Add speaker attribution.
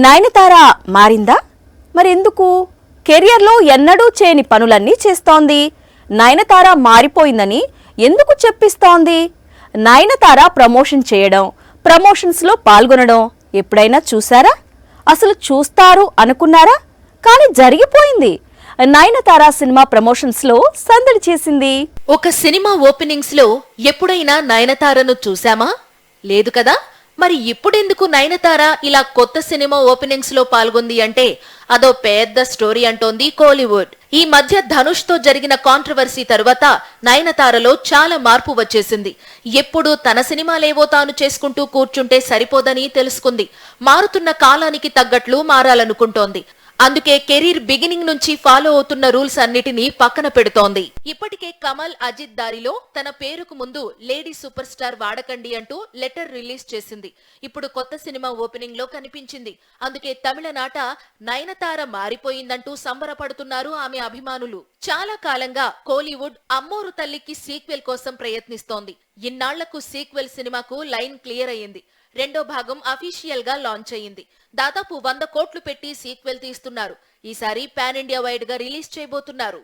Speaker 1: నయనతార మారిందా? మరెందుకు? కెరియర్లో ఎన్నడూ చేయని పనులన్నీ చేస్తోంది. నయనతార మారిపోయిందని ఎందుకు చెప్పిస్తోంది? నయనతార ప్రమోషన్ చేయడం, ప్రమోషన్స్లో పాల్గొనడం ఎప్పుడైనా చూసారా? అసలు చూస్తారు అనుకున్నారా? కానీ జరిగిపోయింది. నయనతార సినిమా ప్రమోషన్స్లో సందడి చేసింది.
Speaker 2: ఒక సినిమా ఓపెనింగ్స్ లో ఎప్పుడైనా నయనతారను చూశామా? లేదు కదా. మరి ఇప్పుడెందుకు నయనతార ఇలా కొత్త సినిమా ఓపెనింగ్స్ లో పాల్గొంది అంటే అదో పెద్ద స్టోరీ అంటోంది కోలీవుడ్. ఈ మధ్య ధనుష్ తో జరిగిన కాంట్రవర్సీ తరువాత నయనతారలో చాలా మార్పు వచ్చేసింది. ఎప్పుడు తన సినిమాలేవో తాను చేసుకుంటూ కూర్చుంటే సరిపోదని తెలుసుకుంది. మారుతున్న కాలానికి తగ్గట్లు మారాలనుకుంటోంది. అందుకే కెరీర్ బిగినింగ్ నుంచి ఫాలో అవుతున్న రూల్స్ అన్నిటినీ పక్కన పెడుతోంది. ఇప్పటికే కమల్ అజిత్ దారిలో తన పేరుకు ముందు లేడీ సూపర్ స్టార్ వాడకండి అంటూ లెటర్ రిలీజ్ చేసింది. ఇప్పుడు కొత్త సినిమా ఓపెనింగ్ లో కనిపించింది. అందుకే తమిళనాట నయనతార మారిపోయిందంటూ సంబరపడుతున్నారు ఆమె అభిమానులు. చాలా కాలంగా కోలీవుడ్ అమ్మోరు తల్లికి సీక్వెల్ కోసం ప్రయత్నిస్తోంది. ఇన్నాళ్లకు సీక్వెల్ సినిమాకు లైన్ క్లియర్ అయ్యింది. రెండో భాగం అఫీషియల్ గా లాంచ్ అయ్యింది. దాదాపు 100 కోట్లు పెట్టి సీక్వెల్ తీస్తున్నారు. ఈసారి పాన్ ఇండియా వైడ్ గా రిలీజ్ చేయబోతున్నారు.